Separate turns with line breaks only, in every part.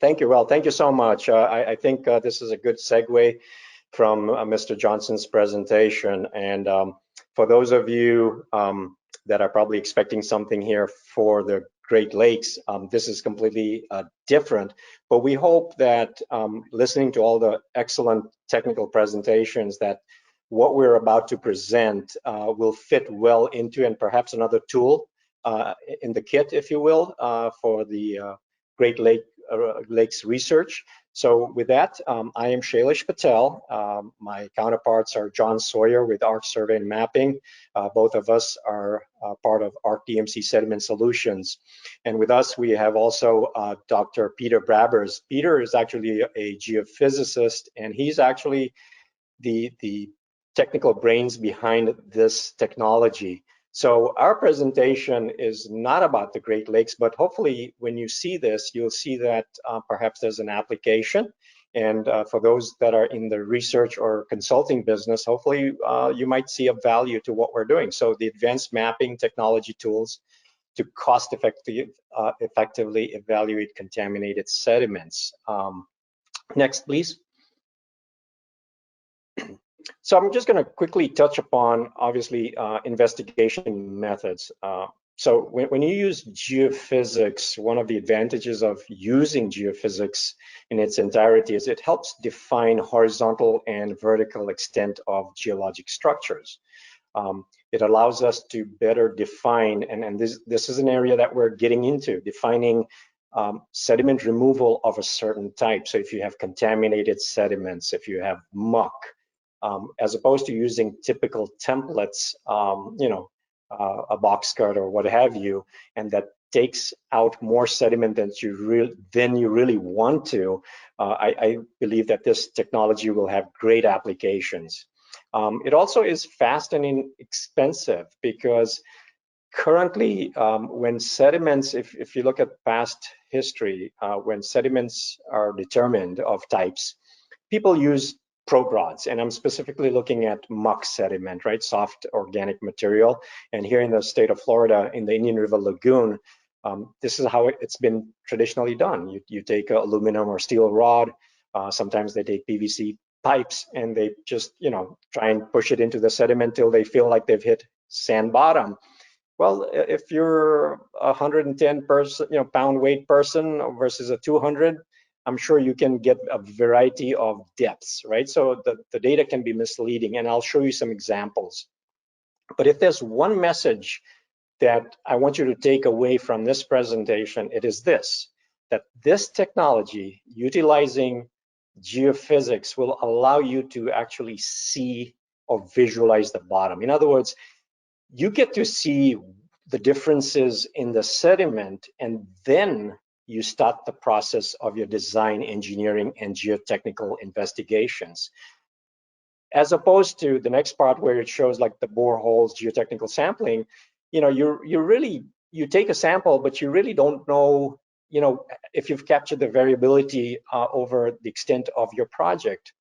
Thank you. Well, thank you so much. I think this is a good segue from Mr. Johnson's presentation. And for those of you that are probably expecting something here for the Great Lakes, this is completely different. But we hope that listening to all the excellent technical presentations, that what we're about to present will fit well into, and perhaps another tool in the kit, if you will, for the Great Lakes research. So with that, I am Shailesh Patel. My counterparts are John Sawyer with ARC Survey and Mapping. Both of us are part of ARC DMC Sediment Solutions. And with us, we have also Dr. Peter Brabbers. Peter is actually a geophysicist, and he's actually the technical brains behind this technology. So our presentation is not about the Great Lakes, but hopefully when you see this, you'll see that perhaps there's an application. And for those that are in the research or consulting business, hopefully you might see a value to what we're doing. So the advanced mapping technology tools to cost effectively evaluate contaminated sediments. Next, please. So I'm just going to quickly touch upon, obviously, investigation methods. So when you use geophysics, one of the advantages of using geophysics in its entirety is it helps define horizontal and vertical extent of geologic structures. It allows us to better define, and this is an area that we're getting into, defining sediment removal of a certain type. So if you have contaminated sediments, if you have muck, as opposed to using typical templates, a box cut or what have you, and that takes out more sediment than you really want to. I believe that this technology will have great applications. It also is fast and inexpensive because currently, when sediments, if you look at past history, when sediments are determined of types, people use probe rods, and I'm specifically looking at muck sediment, right? Soft organic material. And here in the state of Florida, in the Indian River Lagoon, this is how it's been traditionally done. You take a aluminum or steel rod, sometimes they take PVC pipes, and they just, try and push it into the sediment till they feel like they've hit sand bottom. Well, if you're a 110 pound weight person versus a 200, I'm sure you can get a variety of depths, right? So the data can be misleading, and I'll show you some examples. But if there's one message that I want you to take away from this presentation, it is this, that this technology, utilizing geophysics, will allow you to actually see or visualize the bottom. In other words, you get to see the differences in the sediment, and then you start the process of your design, engineering, and geotechnical investigations. As opposed to the next part where it shows like the boreholes, geotechnical sampling, you take a sample, but you really don't know, if you've captured the variability over the extent of your project.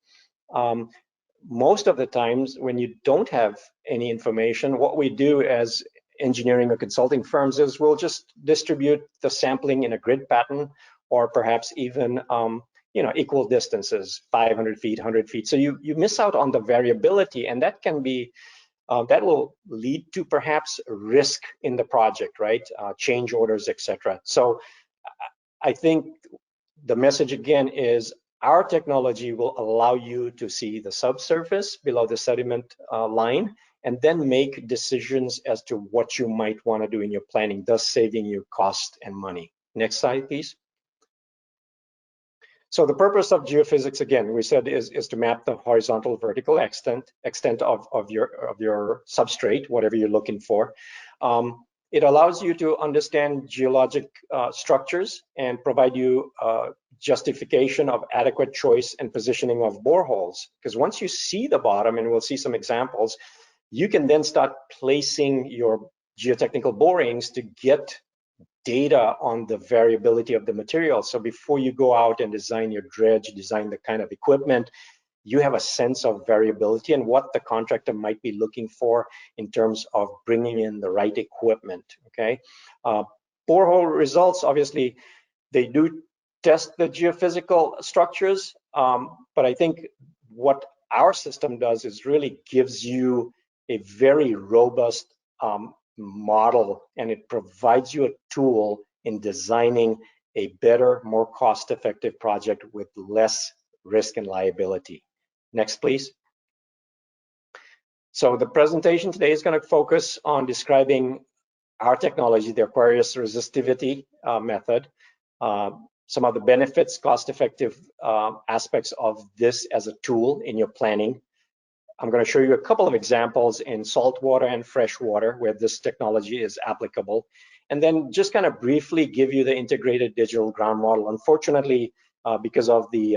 Most of the times when you don't have any information, what we do as engineering or consulting firms is we'll just distribute the sampling in a grid pattern, or perhaps even equal distances, 500 feet, 100 feet. So you miss out on the variability, and that can be that will lead to perhaps risk in the project, right? Change orders, etc. So I think the message again is our technology will allow you to see the subsurface below the sediment line, and then make decisions as to what you might want to do in your planning, thus saving you cost and money. Next slide, please. So the purpose of geophysics, again, we said is to map the horizontal vertical extent of your substrate, whatever you're looking for. It allows you to understand geologic structures and provide you justification of adequate choice and positioning of boreholes. Because once you see the bottom, and we'll see some examples, you can then start placing your geotechnical borings to get data on the variability of the material. So before you go out and design your dredge, design the kind of equipment, you have a sense of variability and what the contractor might be looking for in terms of bringing in the right equipment, okay? Borehole results, obviously, they do test the geophysical structures, but I think what our system does is really gives you a very robust model, and it provides you a tool in designing a better, more cost-effective project with less risk and liability. Next, please. So the presentation today is going to focus on describing our technology, the Aquarius resistivity method, some of the benefits, cost-effective aspects of this as a tool in your planning. I'm going to show you a couple of examples in saltwater and freshwater where this technology is applicable, and then just kind of briefly give you the integrated digital ground model. Unfortunately, because of the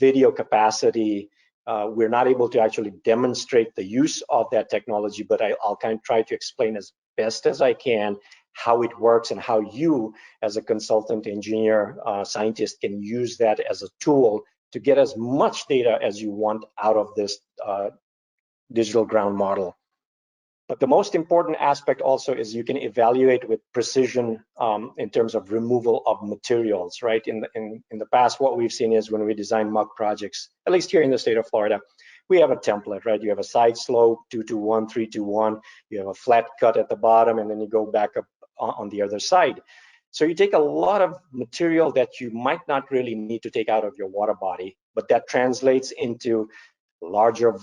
video capacity, we're not able to actually demonstrate the use of that technology, but I'll kind of try to explain as best as I can how it works and how you, as a consultant engineer, scientist, can use that as a tool to get as much data as you want out of this digital ground model. But the most important aspect also is you can evaluate with precision in terms of removal of materials, right? In the past, what we've seen is when we design muck projects, at least here in the state of Florida, we have a template, right? You have a side slope, 2-to-1, 3-to-1, you have a flat cut at the bottom, and then you go back up on the other side. So you take a lot of material that you might not really need to take out of your water body, but that translates into larger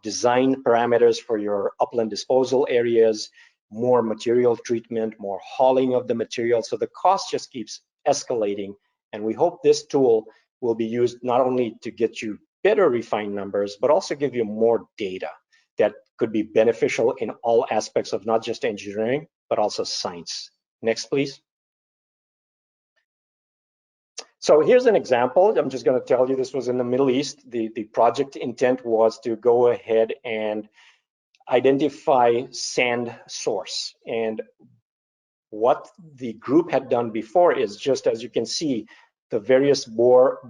design parameters for your upland disposal areas, more material treatment, more hauling of the material. So the cost just keeps escalating. And we hope this tool will be used not only to get you better refined numbers, but also give you more data that could be beneficial in all aspects of not just engineering, but also science. Next, please. So here's an example. I'm just going to tell you this was in the Middle East. The project intent was to go ahead and identify sand source. And what the group had done before is, just as you can see, the various bore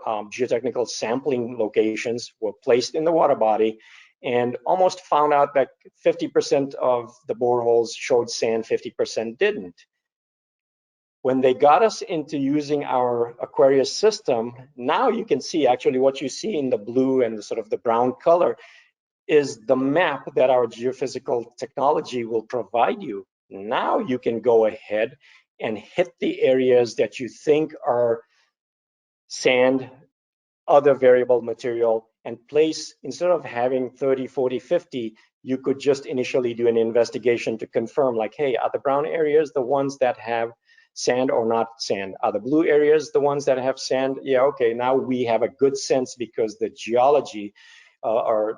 geotechnical sampling locations were placed in the water body, and almost found out that 50% of the boreholes showed sand, 50% didn't. When they got us into using our Aquarius system, now you can see actually what you see in the blue and the sort of the brown color is the map that our geophysical technology will provide you. Now you can go ahead and hit the areas that you think are sand, other variable material, and place, instead of having 30, 40, 50, you could just initially do an investigation to confirm, like, hey, are the brown areas the ones that have sand or not sand? Are the blue areas the ones that have sand? Yeah, okay, now we have a good sense because the geology or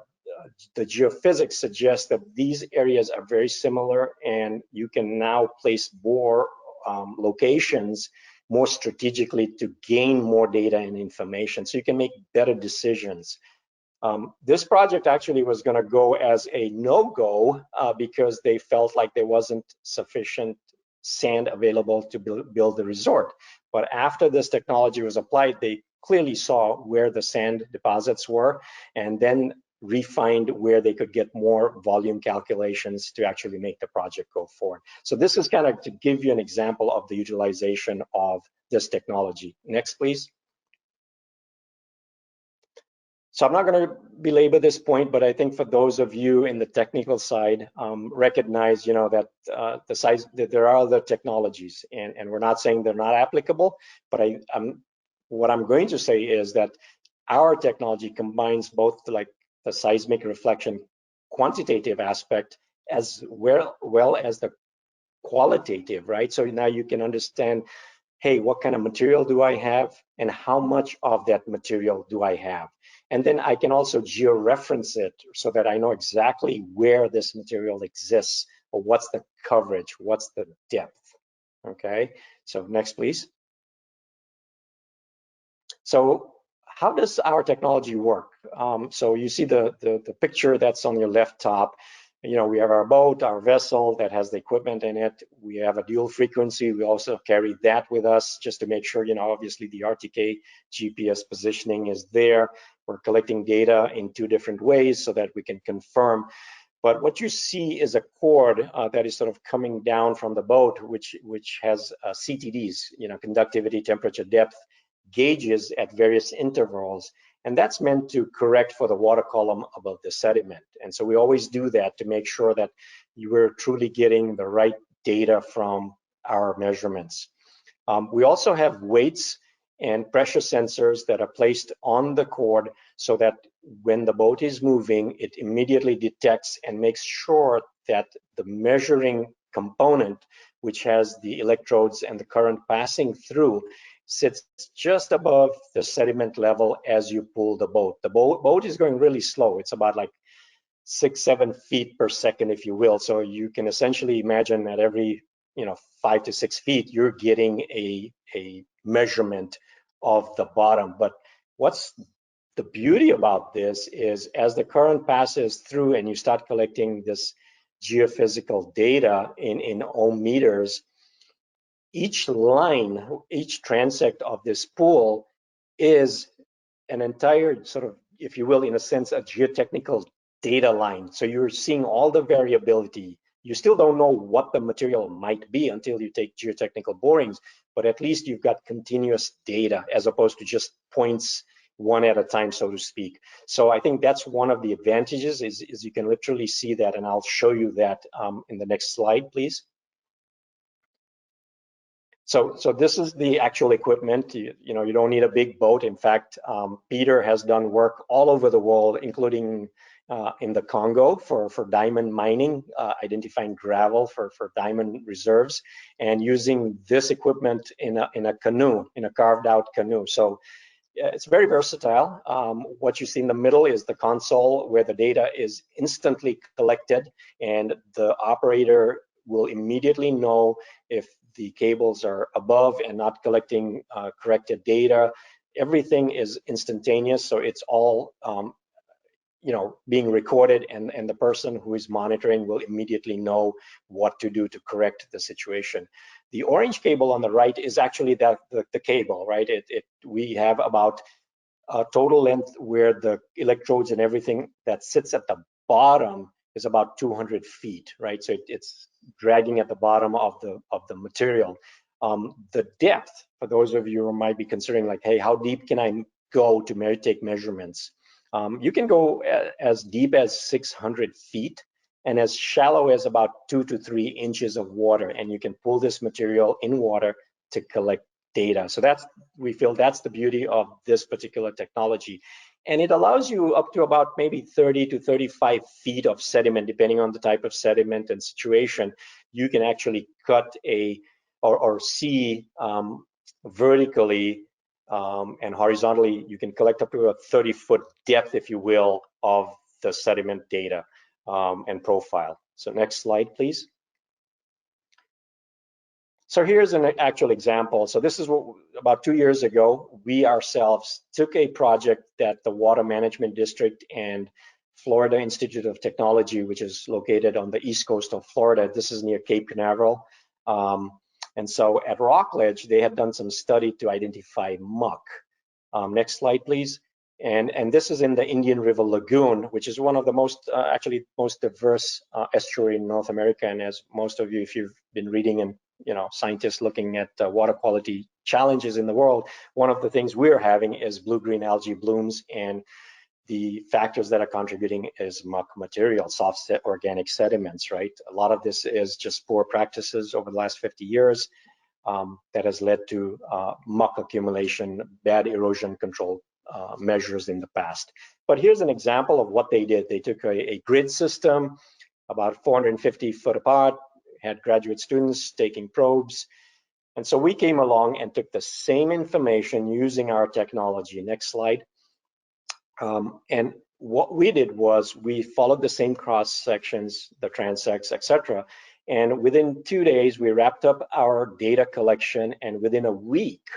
the geophysics suggests that these areas are very similar, and you can now place bore locations more strategically to gain more data and information so you can make better decisions. This project actually was going to go as a no-go because they felt like there wasn't sufficient sand available to build the resort. But after this technology was applied, they clearly saw where the sand deposits were, and then refined where they could get more volume calculations to actually make the project go forward. So this is kind of to give you an example of the utilization of this technology. Next, please. So I'm not going to belabor this point, but I think for those of you in the technical side, recognize, that that there are other technologies, and we're not saying they're not applicable, but what I'm going to say is that our technology combines both like the seismic reflection quantitative aspect as well as the qualitative, right? So now you can understand, hey, what kind of material do I have, and how much of that material do I have? And then I can also georeference it so that I know exactly where this material exists, or what's the coverage, what's the depth, okay? So next, please. So how does our technology work? So you see the picture that's on your left top. We have our boat, our vessel that has the equipment in it. We have a dual frequency. We also carry that with us just to make sure, obviously the RTK GPS positioning is there. We're collecting data in 2 different ways so that we can confirm. But what you see is a cord that is sort of coming down from the boat, which has CTDs, conductivity, temperature, depth gauges at various intervals. And that's meant to correct for the water column above the sediment. And so we always do that to make sure that you are truly getting the right data from our measurements. We also have weights and pressure sensors that are placed on the cord so that when the boat is moving, it immediately detects and makes sure that the measuring component, which has the electrodes and the current passing through, sits just above the sediment level as you pull the boat. The boat is going really slow. It's about like 6-7 feet per second, if you will. So you can essentially imagine that every 5 to 6 feet, you're getting a measurement of the bottom. But what's the beauty about this is as the current passes through and you start collecting this geophysical data in ohm meters, each line, each transect of this pool is an entire sort of, if you will, in a sense, a geotechnical data line. So you're seeing all the variability. You still don't know what the material might be until you take geotechnical borings, but at least you've got continuous data as opposed to just points one at a time, so to speak. So I think that's one of the advantages is you can literally see that, and I'll show you that in the next slide, please. So this is the actual equipment. You don't need a big boat. In fact, Peter has done work all over the world, including in the Congo for diamond mining, identifying gravel for diamond reserves, and using this equipment in a canoe, in a carved out canoe. So it's very versatile. What you see in the middle is the console where the data is instantly collected, and the operator will immediately know if the cables are above and not collecting corrected data. Everything is instantaneous, so it's all being recorded, and the person who is monitoring will immediately know what to do to correct the situation. The orange cable on the right is actually the cable, right? We have about a total length where the electrodes and everything that sits at the bottom is about 200 feet, right? So it's dragging at the bottom of the material. The depth, for those of you who might be considering like, hey, how deep can I go to take measurements? You can go as deep as 600 feet and as shallow as about 2 to 3 inches of water, and you can pull this material in water to collect data. So we feel that's the beauty of this particular technology. And it allows you up to about maybe 30 to 35 feet of sediment, depending on the type of sediment and situation. You can actually cut or see vertically and horizontally. You can collect up to a 30-foot depth, if you will, of the sediment data and profile. So next slide, please. So here's an actual example. So this is what, about 2 years ago, we ourselves took a project that the Water Management District and Florida Institute of Technology, which is located on the east coast of Florida. This is near Cape Canaveral. And so at Rockledge, they had done some study to identify muck. Next slide, please. And this is in the Indian River Lagoon, which is one of the most diverse estuary in North America. And as most of you, if you've been reading and scientists looking at water quality challenges in the world, one of the things we're having is blue-green algae blooms, and the factors that are contributing is muck material, soft organic sediments, right? A lot of this is just poor practices over the last 50 years that has led to muck accumulation, bad erosion control measures in the past. But here's an example of what they did. They took a grid system about 450 foot apart, had graduate students taking probes. And so we came along and took the same information using our technology. Next slide. And what we did was we followed the same cross sections, the transects, etc. And within 2 days, we wrapped up our data collection, and within a week,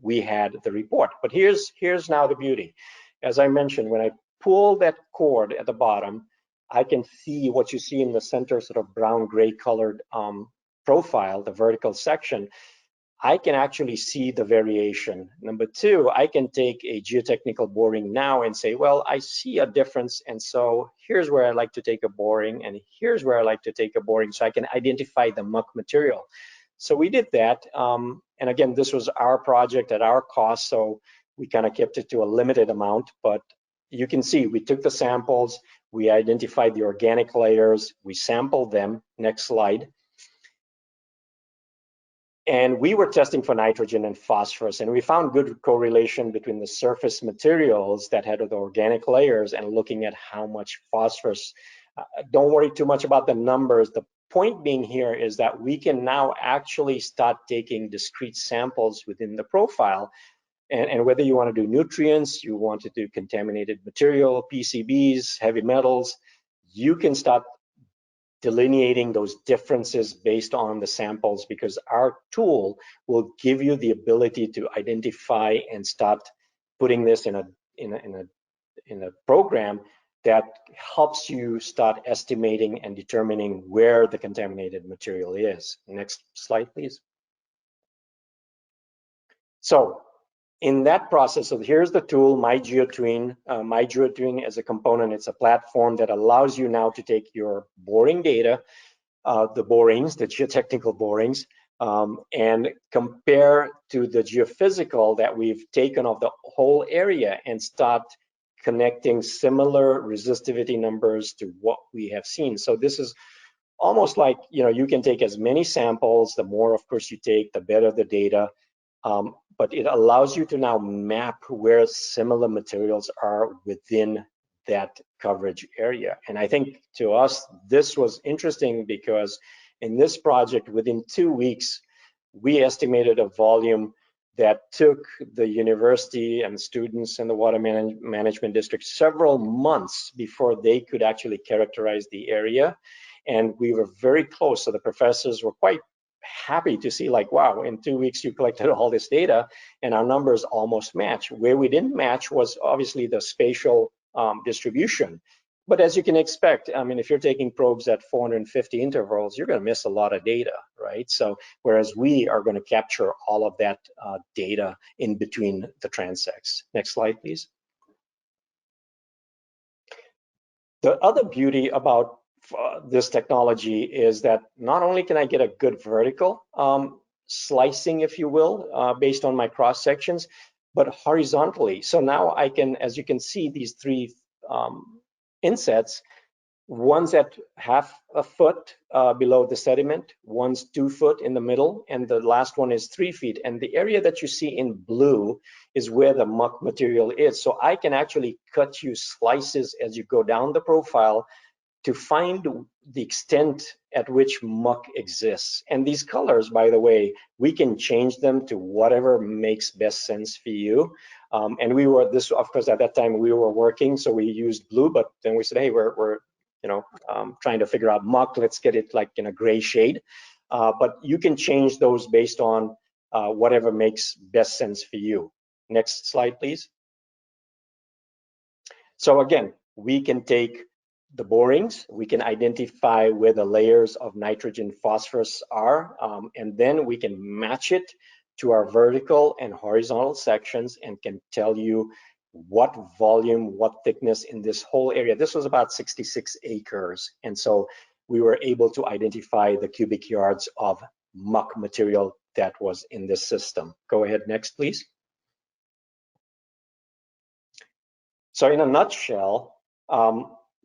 we had the report. But here's now the beauty. As I mentioned, when I pull that cord at the bottom, I can see what you see in the center, sort of brown gray colored profile, the vertical section. I can actually see the variation. Number two, I can take a geotechnical boring now and say, well, I see a difference, and so here's where I like to take a boring, and here's where I like to take a boring, so I can identify the muck material. So we did that, and again, this was our project at our cost, so we kind of kept it to a limited amount, but you can see we took the samples, we identified the organic layers, we sampled them. Next slide. And we were testing for nitrogen and phosphorus, and we found good correlation between the surface materials that had the organic layers and looking at how much phosphorus. Don't worry too much about the numbers. The point being here is that we can now actually start taking discrete samples within the profile, and whether you want to do nutrients, you want to do contaminated material, PCBs, heavy metals, you can start delineating those differences based on the samples, because our tool will give you the ability to identify and start putting this in a program that helps you start estimating and determining where the contaminated material is. Next slide, please. So in that process, so here's the tool, My Geotwin. My Geotwin is a component. It's a platform that allows you now to take your boring data, the borings, the geotechnical borings, and compare to the geophysical that we've taken of the whole area and start connecting similar resistivity numbers to what we have seen. So this is almost like, you can take as many samples, the more, of course, you take, the better the data. But it allows you to now map where similar materials are within that coverage area. And I think to us, this was interesting because in this project, within 2 weeks, we estimated a volume that took the university and students and the water management district several months before they could actually characterize the area. And we were very close, so the professors were quite happy to see, like, wow, in 2 weeks you collected all this data and our numbers almost match. Where we didn't match was obviously the spatial distribution. But as you can expect, I mean, if you're taking probes at 450 intervals, you're going to miss a lot of data, right? So whereas we are going to capture all of that data in between the transects. Next slide, please. The other beauty about this technology is that not only can I get a good vertical slicing, if you will, based on my cross sections, but horizontally. So now I can, as you can see, these three insets, one's at half a foot below the sediment, one's 2 foot in the middle, and the last one is 3 feet. And the area that you see in blue is where the muck material is. So I can actually cut you slices as you go down the profile to find the extent at which muck exists. And these colors, by the way, we can change them to whatever makes best sense for you. And we were, this, of course, at that time we were working, so we used blue, but then we said, hey, we're trying to figure out muck, let's get it like in a gray shade. But you can change those based on whatever makes best sense for you. Next slide, please. So again, we can take the borings, we can identify where the layers of nitrogen phosphorus are, and then we can match it to our vertical and horizontal sections and can tell you what volume, what thickness in this whole area. This was about 66 acres. And so we were able to identify the cubic yards of muck material that was in this system. Go ahead, next, please. So in a nutshell,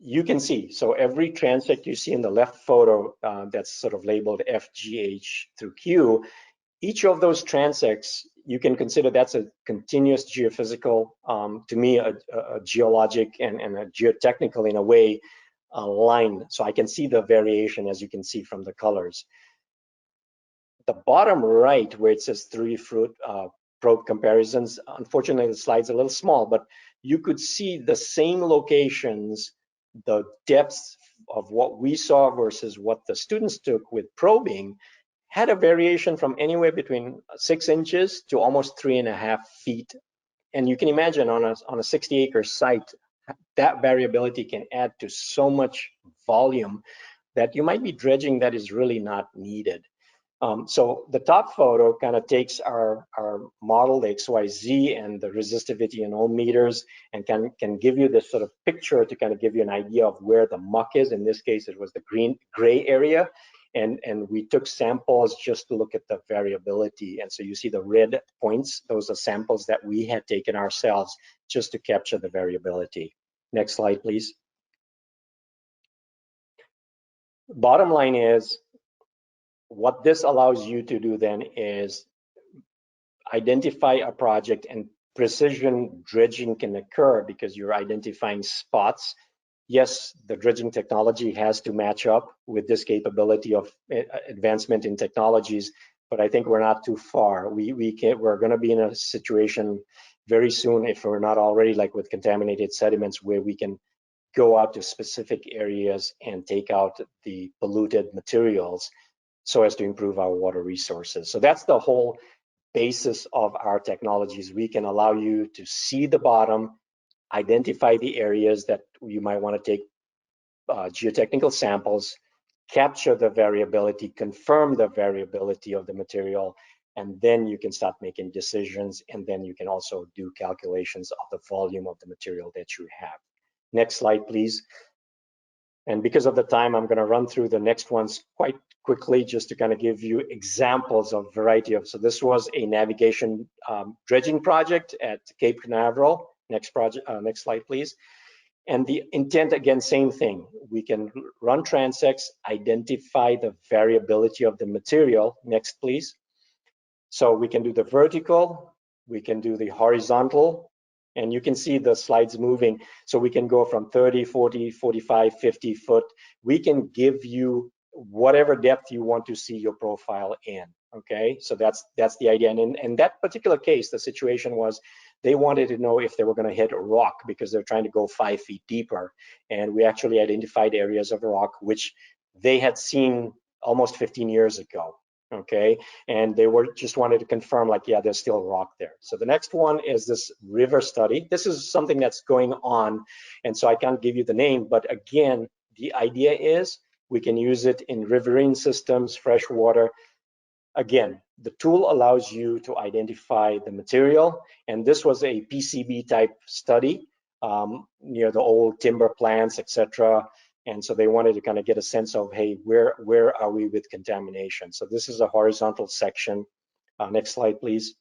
you can see, so every transect you see in the left photo that's sort of labeled F, G, H through Q, each of those transects, you can consider that's a continuous geophysical, to me, a geologic and a geotechnical, in a way, line. So I can see the variation, as you can see from the colors. The bottom right, where it says 3 fruit probe comparisons, unfortunately the slide's a little small, but you could see the same locations, the depths of what we saw versus what the students took with probing had a variation from anywhere between 6 inches to almost 3.5 feet. And you can imagine on a 60-acre site, that variability can add to so much volume that you might be dredging that is really not needed. So the top photo kind of takes our model, the XYZ, and the resistivity in ohm meters, and can give you this sort of picture to kind of give you an idea of where the muck is. In this case, it was the gray area. And we took samples just to look at the variability. And so you see the red points, those are samples that we had taken ourselves just to capture the variability. Next slide, please. Bottom line is, what this allows you to do then is identify a project, and precision dredging can occur because you're identifying spots. Yes, the dredging technology has to match up with this capability of advancement in technologies, but I think we're not too far. We're going to be in a situation very soon, if we're not already, like with contaminated sediments, where we can go out to specific areas and take out the polluted materials so as to improve our water resources. So that's the whole basis of our technologies. We can allow you to see the bottom, identify the areas that you might want to take geotechnical samples, capture the variability, confirm the variability of the material, and then you can start making decisions, and then you can also do calculations of the volume of the material that you have. Next slide, please. And because of the time, I'm going to run through the next ones quite quickly, just to kind of give you examples of variety of. So this was a navigation dredging project at Cape Canaveral. Next slide, please. And the intent, again, same thing. We can run transects, identify the variability of the material. Next, please. So we can do the vertical, we can do the horizontal, and you can see the slides moving. So we can go from 30, 40, 45, 50 foot. We can give you whatever depth you want to see your profile in, okay? So that's the idea. And in that particular case, the situation was they wanted to know if they were gonna hit rock because they're trying to go 5 feet deeper. And we actually identified areas of rock which they had seen almost 15 years ago. Okay, and they were just wanted to confirm, like, yeah, there's still rock there. So the next one is this river study. This is something that's going on, and so I can't give you the name, but again, the idea is we can use it in riverine systems, freshwater. Again, the tool allows you to identify the material, and this was a PCB type study near the old timber plants, etc. And so they wanted to kind of get a sense of, hey, where are we with contamination? So this is a horizontal section. Next slide, please.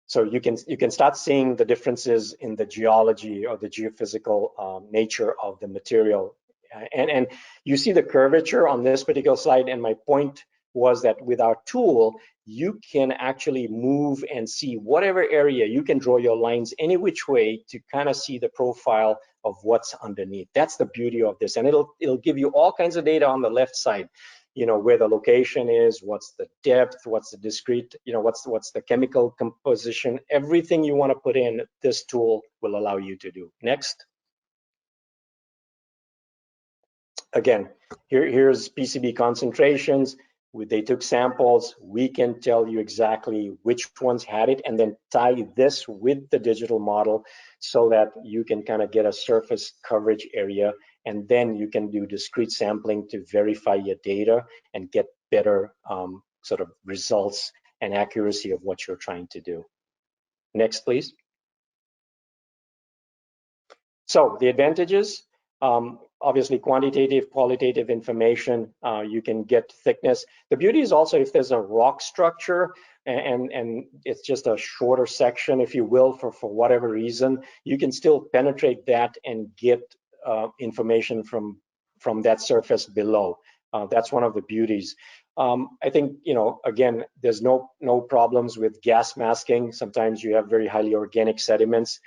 So you can start seeing the differences in the geology or the geophysical nature of the material. And you see the curvature on this particular slide, and my point was that with our tool, you can actually move and see whatever area. You can draw your lines any which way to kind of see the profile of what's underneath. That's the beauty of this, and it'll give you all kinds of data on the left side. You know, where the location is, what's the depth, what's the discrete, you know, what's the chemical composition. Everything you want to put in, this tool will allow you to do. Next. Again, here's PCB concentrations. They took samples. We can tell you exactly which ones had it, and then tie this with the digital model so that you can kind of get a surface coverage area, and then you can do discrete sampling to verify your data and get better sort of results and accuracy of what you're trying to do. Next, please. So the advantages, obviously quantitative, qualitative information, you can get thickness. The beauty is also if there's a rock structure and it's just a shorter section, if you will, for whatever reason, you can still penetrate that and get information from that surface below. That's one of the beauties. I think, you know, again, there's no problems with gas masking. Sometimes you have very highly organic sediments.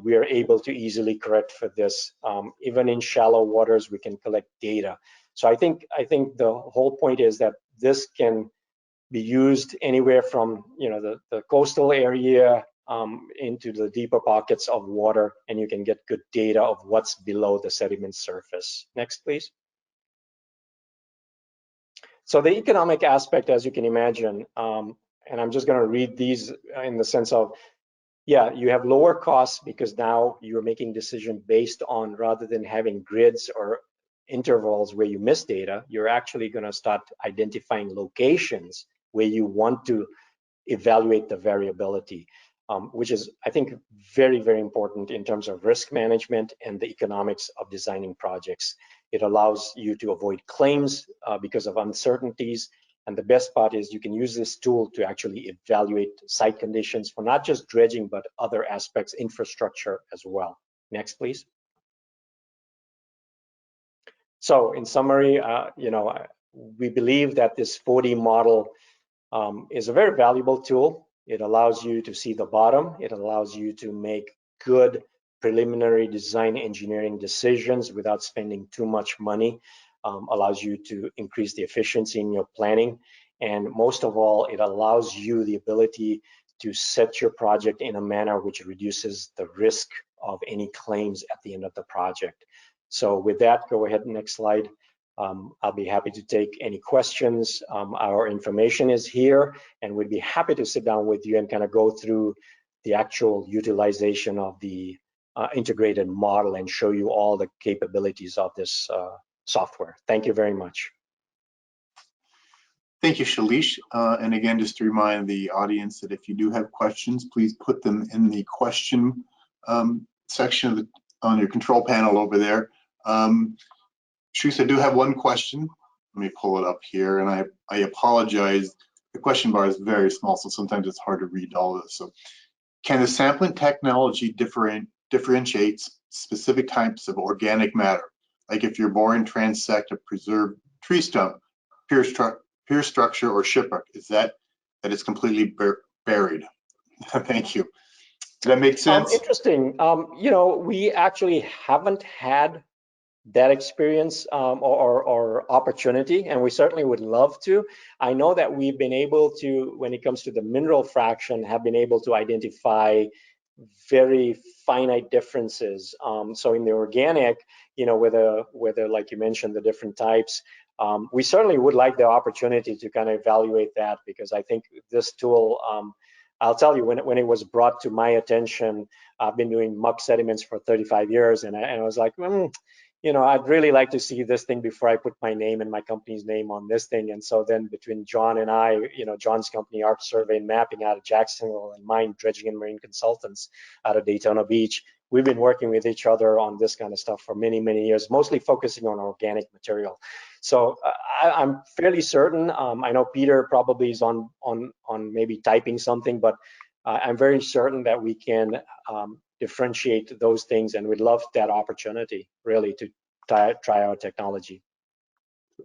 We are able to easily correct for this. Even in shallow waters, we can collect data. So I think the whole point is that this can be used anywhere from, you know, the coastal area into the deeper pockets of water, and you can get good data of what's below the sediment surface. Next, please. So the economic aspect, as you can imagine, and I'm just going to read these in the sense of, yeah, you have lower costs because now you're making decision based on, rather than having grids or intervals where you miss data, you're actually going to start identifying locations where you want to evaluate the variability, which is, I think, very, very important in terms of risk management and the economics of designing projects. It allows you to avoid claims because of uncertainties. And the best part is you can use this tool to actually evaluate site conditions for not just dredging, but other aspects, infrastructure as well. Next, please. So in summary, we believe that this 4D model is a very valuable tool. It allows you to see the bottom. It allows you to make good preliminary design engineering decisions without spending too much money. Allows you to increase the efficiency in your planning. And most of all, it allows you the ability to set your project in a manner which reduces the risk of any claims at the end of the project. So with that, go ahead, next slide. I'll be happy to take any questions. Our information is here, and we'd be happy to sit down with you and kind of go through the actual utilization of the integrated model and show you all the capabilities of this software. Thank you very much.
Thank you, Shailesh. And again, just to remind the audience that if you do have questions, please put them in the question section on your control panel over there. Sharice, I do have one question. Let me pull it up here, and I apologize. The question bar is very small, so sometimes it's hard to read all this. So, can the sampling technology differentiate specific types of organic matter? Like if you're boring transect a preserved tree stump, pier structure, or shipwreck, is that it's completely buried? Thank you. Does that make sense?
Interesting. We actually haven't had that experience or opportunity, and we certainly would love to. I know that we've been able to, when it comes to the mineral fraction, have been able to identify very finite differences. So in the organic, whether like you mentioned, the different types, we certainly would like the opportunity to kind of evaluate that, because I think this tool, I'll tell you, when it was brought to my attention, I've been doing muck sediments for 35 years, and I was like, I'd really like to see this thing before I put my name and my company's name on this thing. And so then between John and I, John's company, Art Survey and Mapping out of Jacksonville, and mine, Dredging and Marine Consultants out of Daytona Beach, we've been working with each other on this kind of stuff for many, many years, mostly focusing on organic material. So I'm fairly certain, I know Peter probably is on maybe typing something, but I'm very certain that we can differentiate those things, and we'd love that opportunity really to try our technology.